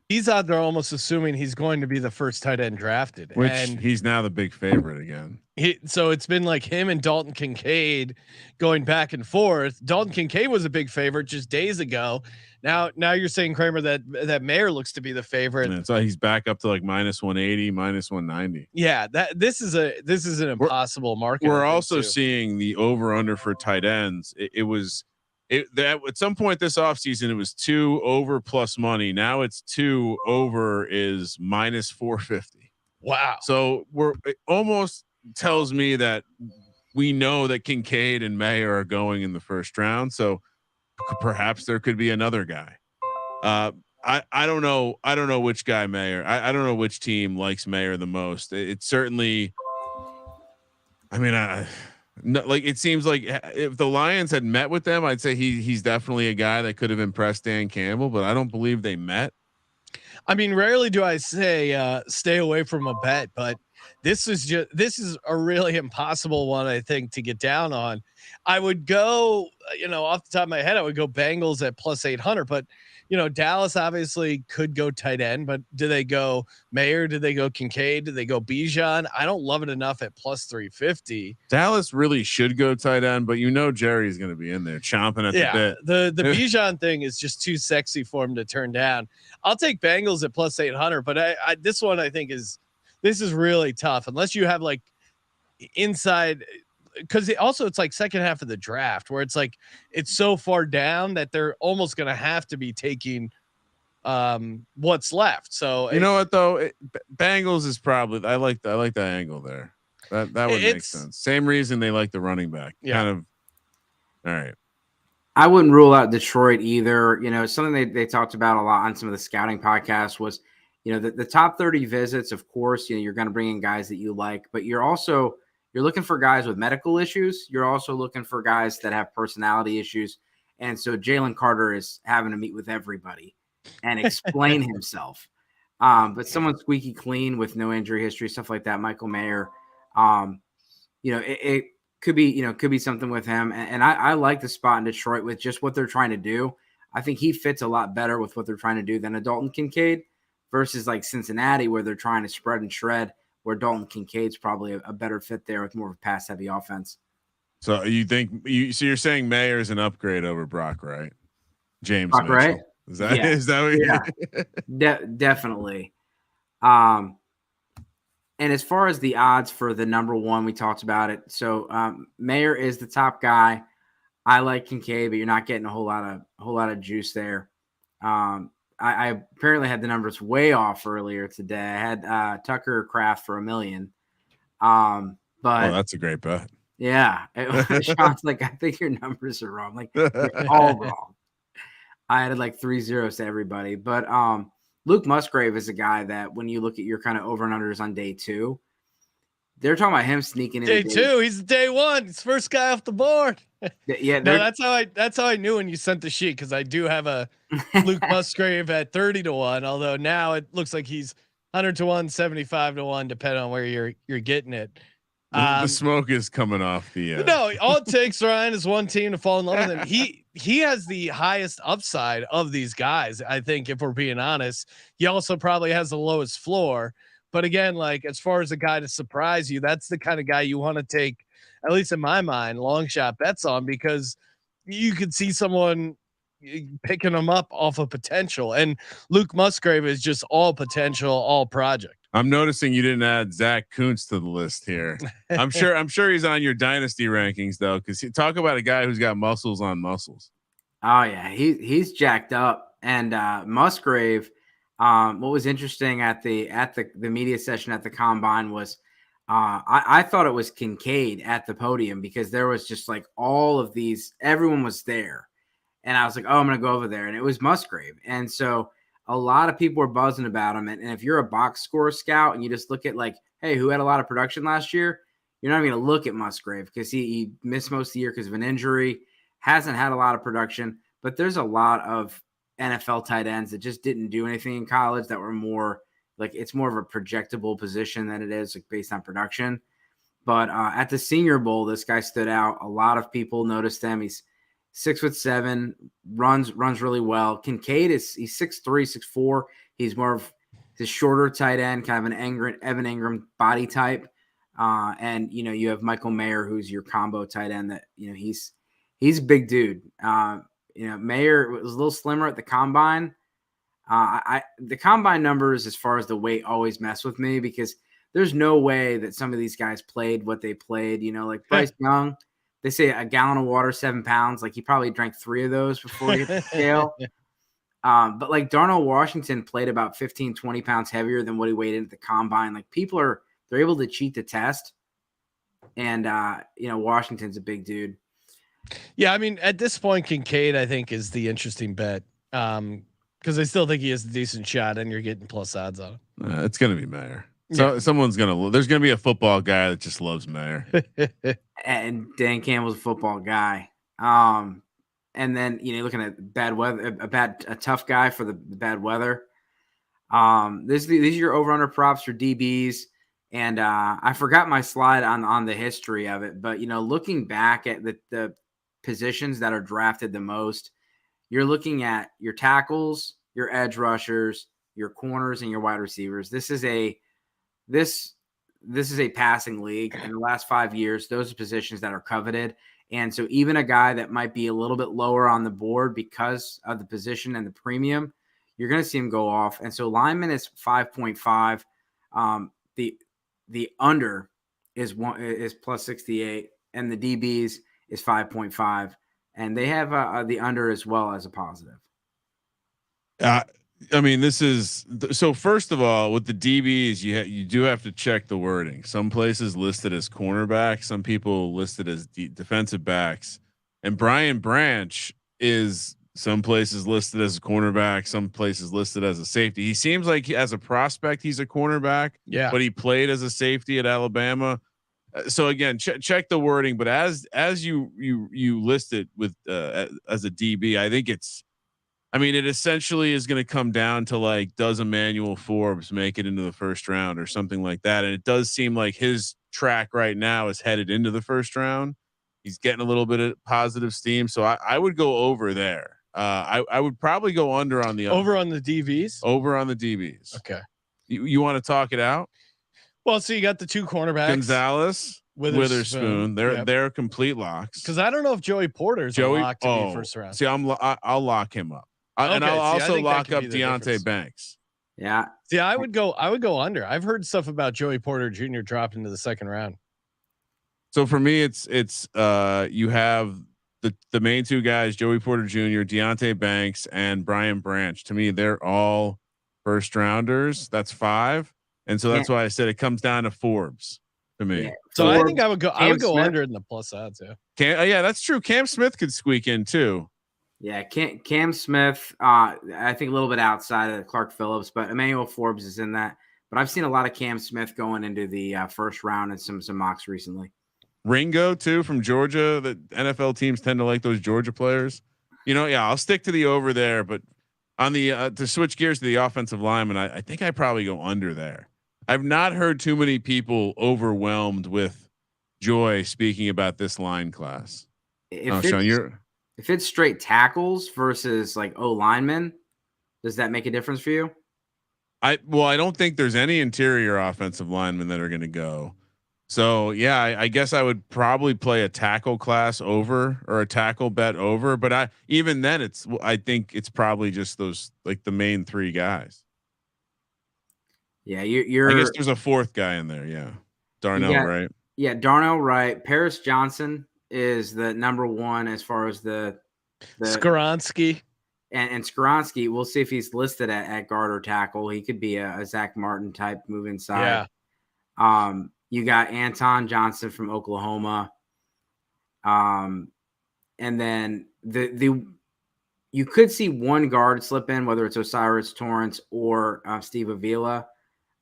these odds are almost assuming he's going to be the first tight end drafted, and he's now the big favorite again. So it's been like him and Dalton Kincaid going back and forth. Dalton Kincaid was a big favorite just days ago. Now you're saying, Kramer, that Mayer looks to be the favorite. Yeah, so he's back up to like -180, -190. Yeah, this is an impossible market. We're also seeing the over under for tight ends. At some point this offseason, it was 2 over plus money. Now it's 2 over is -450. Wow. So it almost tells me that we know that Kincaid and Mayer are going in the first round. So perhaps there could be another guy. I don't know. I don't know which guy Mayer. I don't know which team likes Mayer the most. It's certainly. I mean, like it seems like if the Lions had met with them, I'd say he's definitely a guy that could have impressed Dan Campbell, but I don't believe they met. I mean, rarely do I say stay away from a bet, but this is a really impossible one, I think, to get down on. I would go, off the top of my head, I would go Bengals at +800, but Dallas obviously could go tight end, but do they go Mayer? Do they go Kincaid? Do they go Bijan? I don't love it enough at +350. Dallas really should go tight end, but Jerry's going to be in there chomping at the bit. The Bijan thing is just too sexy for him to turn down. I'll take Bengals at +800, but this one I think is really tough unless you have like inside. Because it's like second half of the draft where it's like it's so far down that they're almost going to have to be taking what's left. So you know what though, Bengals is probably I like that angle there. That would make sense. Same reason they like the running back. Yeah. Kind of. All right. I wouldn't rule out Detroit either. Something they talked about a lot on some of the scouting podcasts was, the top 30 visits. Of course, you're going to bring in guys that you like, but you're looking for guys with medical issues. You're also looking for guys that have personality issues. And so Jalen Carter is having to meet with everybody and explain himself. But someone squeaky clean with no injury history, stuff like that, Michael Mayer, It could be something with him. And I like the spot in Detroit with just what they're trying to do. I think he fits a lot better with what they're trying to do than a Dalton Kincaid versus like Cincinnati, where they're trying to spread and shred, where Dalton Kincaid's probably a better fit there with more of a pass heavy offense. So you're saying Mayer's an upgrade over Brock, right? James Brock, Mitchell. right? Is that what Definitely. And as far as the odds for the number one, we talked about it. So Mayer is the top guy. I like Kincaid, but you're not getting a whole lot of juice there. I apparently had the numbers way off earlier today. I had Tucker Kraft for $1 million. But that's a great bet. Yeah, Sean's like, I think your numbers are wrong. Like they're all wrong. I added like 3 zeros to everybody, but Luke Musgrave is a guy that when you look at your kind of over and unders on day 2, they're talking about him sneaking in. Day 2, he's day 1. He's first guy off the board. Yeah, no, that's how I knew when you sent the sheet, because I do have a Luke Musgrave at 30-1. Although now it looks like he's 100-1, 75-1, depending on where you're getting it. The smoke is coming off the. No, all it takes, Ryan, is one team to fall in love with him. He has the highest upside of these guys, I think, if we're being honest. He also probably has the lowest floor. But again, like as far as a guy to surprise you, that's the kind of guy you want to take, at least in my mind, long shot bets on, because you could see someone picking him up off of potential. And Luke Musgrave is just all potential, all project. I'm noticing you didn't add Zach Kuntz to the list here. I'm sure he's on your dynasty rankings though, because talk about a guy who's got muscles on muscles. Oh yeah, he's jacked up. And Musgrave, what was interesting at the media session at the combine was I thought it was Kincaid at the podium, because there was just like all of these, everyone was there, and I was like, oh, I'm gonna go over there, and it was Musgrave. And so a lot of people were buzzing about him. And if you're a box score scout and you just look at like, hey, who had a lot of production last year, you're not even going to look at Musgrave, because he missed most of the year because of an injury, hasn't had a lot of production. But there's a lot of NFL tight ends that just didn't do anything in college, that were more like, it's more of a projectable position than it is like based on production. But at the Senior Bowl, this guy stood out. A lot of people noticed him. He's 6'7", runs really well. Kincaid he's 6'3", 6'4". He's more of the shorter tight end, kind of an Evan Ingram body type. And you have Michael Mayer, who's your combo tight end. That he's a big dude. Mayer was a little slimmer at the combine. The combine numbers, as far as the weight, always mess with me, because there's no way that some of these guys played what they played. Like Bryce Young. They say a gallon of water, 7 pounds. Like he probably drank 3 of those before he hit the scale. But like Darnell Washington played about 15, 20 pounds heavier than what he weighed in at the combine. Like they're able to cheat the test. And, Washington's a big dude. Yeah. I mean, at this point, Kincaid, I think, is the interesting bet. Because I still think he has a decent shot, and you're getting plus odds on him. It's going to be Mayer. So there's going to be a football guy that just loves Mayer. And Dan Campbell's a football guy. And then, looking at bad weather, a tough guy for the bad weather. These are your over under props for DBs. And I forgot my slide on the history of it, but looking back at the positions that are drafted the most, you're looking at your tackles, your edge rushers, your corners, and your wide receivers. This is a passing league. In the last 5 years, those are positions that are coveted. And so even a guy that might be a little bit lower on the board because of the position and the premium, you're going to see him go off. And so lineman is 5.5. The under is plus 68, and the DBs is 5.5, and they have the under as well as a positive. I mean, this is so. First of all, with the DBs, you do have to check the wording. Some places listed as cornerback, some people listed as defensive backs, and Brian Branch is some places listed as a cornerback, some places listed as a safety. He seems like as a prospect, he's a cornerback, but he played as a safety at Alabama. So again, check the wording. But as you list it with as a DB, I think it essentially is going to come down to like, does Emmanuel Forbes make it into the first round or something like that? And it does seem like his track right now is headed into the first round. He's getting a little bit of positive steam, so I would go over there. I would probably go under on the over on the DBs. Over on the DBs. Okay. You want to talk it out? Well, so you got the two cornerbacks, Gonzalez, Witherspoon. They're complete locks. Because I don't know if Joey Porter's a lock to be first round. See, I'll lock him up, and I'll also lock up Deontay Banks. Yeah. See, I would go under. I've heard stuff about Joey Porter Jr. dropping to the second round. So for me, it's you have the main two guys, Joey Porter Jr., Deontay Banks, and Brian Branch. To me, they're all first rounders. That's 5. And so that's why I said it comes down to Forbes to me. Yeah. So I think I would go under in the plus odds. Yeah. Yeah, that's true. Cam Smith could squeak in too. Yeah. Cam Smith, I think a little bit outside of Clark Phillips, but Emmanuel Forbes is in that. But I've seen a lot of Cam Smith going into the first round and some mocks recently. Ringo too from Georgia. The NFL teams tend to like those Georgia players. I'll stick to the over there, but on the to switch gears to the offensive lineman, I think I probably go under there. I've not heard too many people overwhelmed with joy speaking about this line class. If it's straight tackles versus like O linemen, does that make a difference for you? I don't think there's any interior offensive linemen that are going to go. So yeah, I guess I would probably play a tackle class over or a tackle bet over, but even then I think it's probably just those like the main 3 guys. Yeah, I guess there's a 4th guy in there. Yeah, Darnell Wright. Yeah, Darnell Wright. Paris Johnson is the number 1 as far as the Skoronski. And Skoronski, we'll see if he's listed at guard or tackle. He could be a Zach Martin type move inside. Yeah. You got Anton Johnson from Oklahoma. And then you could see one guard slip in, whether it's Osiris Torrance or Steve Avila.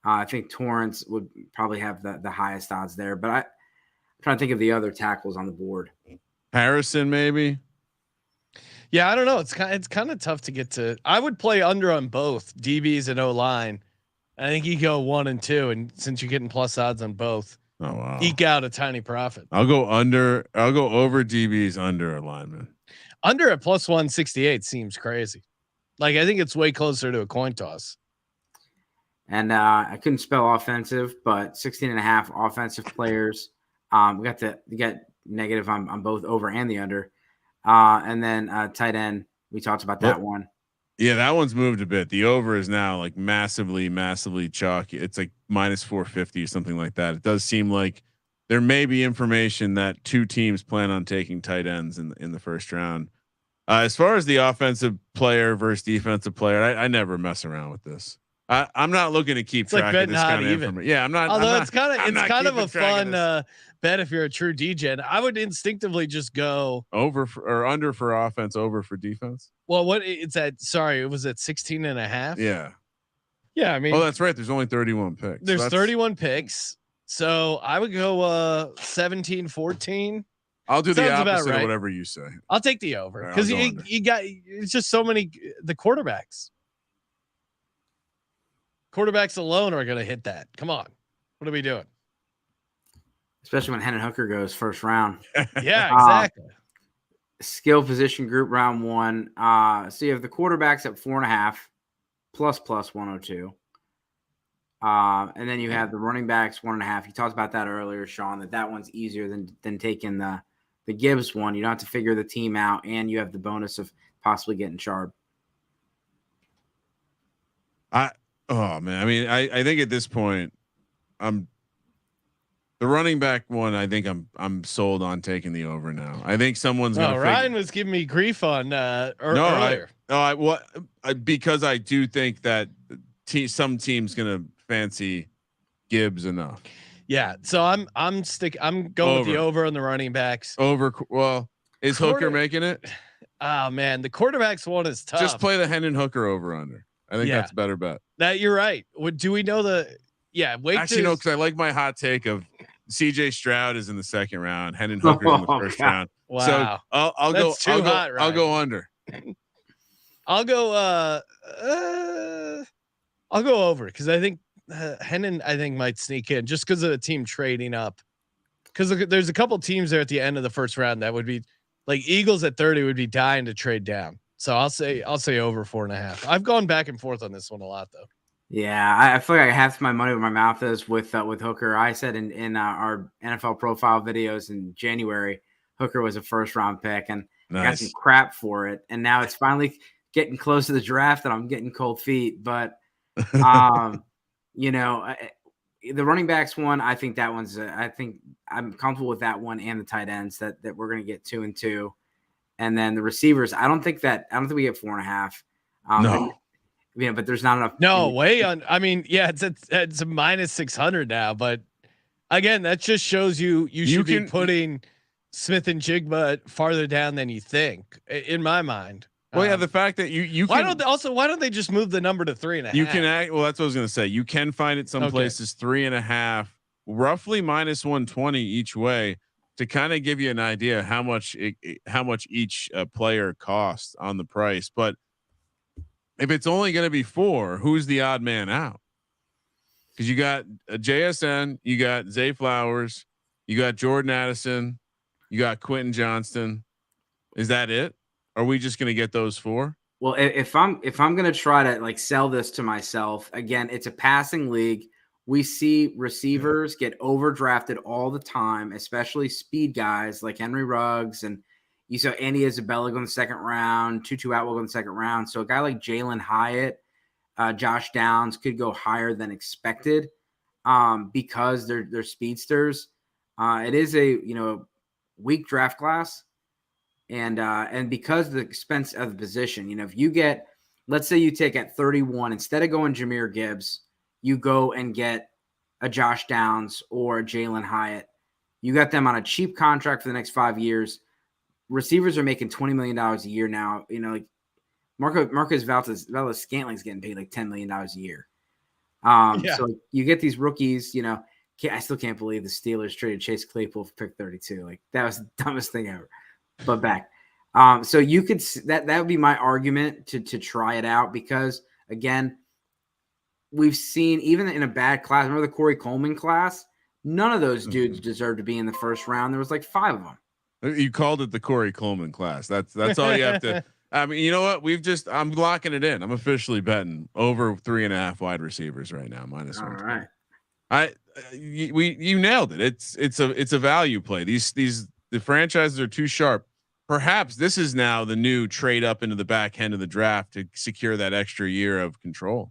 I think Torrance would probably have the highest odds there, but I'm trying to think of the other tackles on the board. Harrison, maybe. Yeah, I don't know. It's kind of tough to get to. I would play under on both DBs and O line. I think you go 1 and 2, and since you're getting plus odds on both, eke out a tiny profit. I'll go over DBs under a lineman. Under at plus 168 seems crazy. Like I think it's way closer to a coin toss. And I couldn't spell offensive, but 16.5 offensive players. We got negative on both over and the under. And then tight end, we talked about that one. Yeah, that one's moved a bit. The over is now like massively chalky. It's like minus 450 or something like that. It does seem like there may be information that 2 teams plan on taking tight ends in the first round. As far as the offensive player versus defensive player, I never mess around with this. I'm not looking to keep track of this kind of information. Yeah, I'm not. Although it's kind of a fun bet if you're a true DGen. I would instinctively just go over or under for offense, over for defense. Well, what it's at? Sorry, it was at 16.5. Yeah. Yeah, I mean, oh, that's right. There's only 31 picks. There's 31 picks, so I would go 17-14. I'll do the opposite of whatever you say. I'll take the over because you got it's just so many the quarterbacks. Quarterbacks alone are going to hit that. Come on. What are we doing? Especially when Hendon Hooker goes first round. Yeah, exactly. Skill position group round 1. So you have the quarterbacks at 4.5 plus 102. And then you have the running backs 1.5. You talked about that earlier, Sean, that one's easier than taking the Gibbs one. You don't have to figure the team out, and you have the bonus of possibly getting Sharp. Oh man, I mean, I think at this point, the running back one. I think I'm sold on taking the over now. I think someone's gonna. Ryan was giving me grief on earlier. Because I do think that some team's gonna fancy Gibbs enough. Yeah, so I'm going with the over on the running backs. Over. Well, is Hooker making it? Oh man, the quarterbacks one is tough. Just play the Hendon Hooker over under. I think that's a better bet. That you're right. Do we know wait. Actually, no, because I like my hot take of CJ Stroud is in the second round, Hendon Hooker's in the first round. Wow. So I'll go. I'll go under. I'll go over because I think Hennon, I think, might sneak in just because of the team trading up. Because there's a couple teams there at the end of the first round that would be like Eagles at 30 would be dying to trade down. So I'll say over 4.5. I've gone back and forth on this one a lot though. Yeah, I feel like half my money with my mouth is with Hooker. I said in our NFL profile videos in January, Hooker was a first round pick, and I got some crap for it. And now it's finally getting close to the draft, and I'm getting cold feet. But you know, the running backs one, I think that one's. I think I'm comfortable with that one and the tight ends that we're going to get 2 and 2, and then the receivers. I don't think we get 4.5. No. Yeah, but there's not enough. No way on. I mean, yeah, it's a minus 600 now, but again, that just shows you should be putting Smith and Jigba farther down than you think, in my mind. Well, yeah, the fact that you why don't they just move the number to 3.5? You can act. Well, that's what I was going to say. You can find it some places 3.5, roughly minus 120 each way, to kind of give you an idea how much each player costs on the price. But if it's only going to be 4, who's the odd man out? Because you got a JSN, you got Zay Flowers, you got Jordan Addison, you got Quentin Johnston. Is that it? Are we just going to get those 4? Well, if I'm going to try to like sell this to myself, again, it's a passing league. We see receivers get overdrafted all the time, especially speed guys like Henry Ruggs, and you saw Andy Isabella go in the second round, Tutu Atwell go in the second round. So a guy like Jalen Hyatt, Josh Downs could go higher than expected because they're speedsters. It is a weak draft class. And because of the expense of the position, if you get, let's say you take at 31, instead of going Jahmyr Gibbs, you go and get a Josh Downs or a Jalen Hyatt. You got them on a cheap contract for the next 5 years. Receivers are making $20 million a year now. Like Marcus Valdes Scantling's getting paid like $10 million a year. So you get these rookies, I still can't believe the Steelers traded Chase Claypool for pick 32. Like that was the dumbest thing ever. But back. So you could that would be my argument to try it out, because again, we've seen even in a bad class, remember the Corey Coleman class, none of those dudes deserve to be in the first round. There was like 5 of them. You called it the Corey Coleman class. That's all you have to. I mean, you know what? I'm locking it in. I'm officially betting over 3.5 wide receivers right now. Minus 1. All right. You nailed it. It's a value play. The franchises are too sharp. Perhaps this is now the new trade up into the back end of the draft to secure that extra year of control.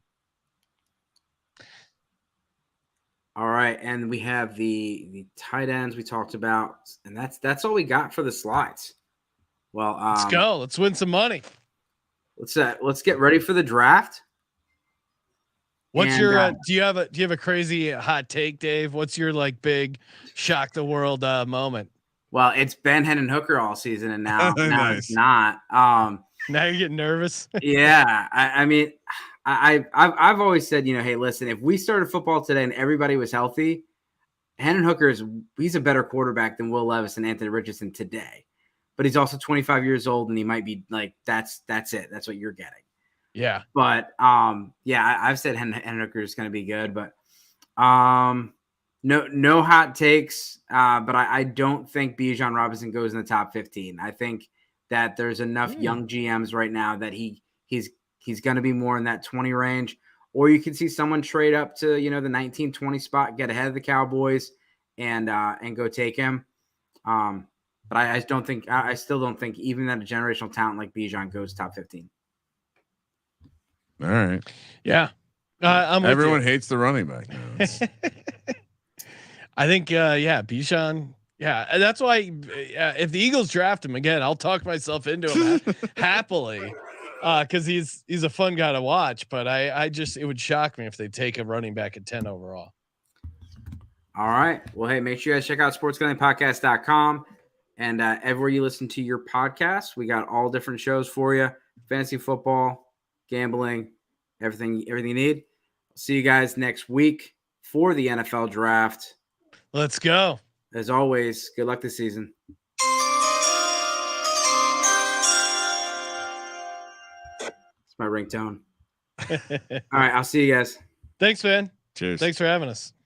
All right, and we have the tight ends we talked about, and that's all we got for the slides. Well, let's go. Let's win some money. Let's get ready for the draft. What's your do you have a crazy hot take, Dave? What's your like big shock the world moment? Well, it's been Hendon Hooker all season, and now Nice. It's not. Now you're getting nervous. Yeah, I mean, I've always said, hey, listen, if we started football today and everybody was healthy, Hendon Hooker he's a better quarterback than Will Levis and Anthony Richardson today. But he's also 25 years old, and he might be like that's it. That's what you're getting. Yeah. But I've said Hendon Hooker is going to be good, but no hot takes. But I don't think Bijan Robinson goes in the top 15. I think that there's enough young GMs right now that he's going to be more in that 20 range, or you can see someone trade up to the 19-20 spot, get ahead of the Cowboys, and go take him. But I still don't think even that a generational talent like Bijan goes top 15. All right. Yeah. Everyone hates the running back now. I think, Bijan. Yeah. That's why if the Eagles draft him again, I'll talk myself into him happily. Cause he's a fun guy to watch, but it would shock me if they take a running back at 10 overall. All right. Well, hey, make sure you guys check out sportsgamblingpodcast.com. And everywhere you listen to your podcast, we got all different shows for you: fantasy football, gambling, everything you need. See you guys next week for the NFL draft. Let's go. As always, good luck this season. It's my ringtone. All right, I'll see you guys. Thanks, man. Cheers. Thanks for having us.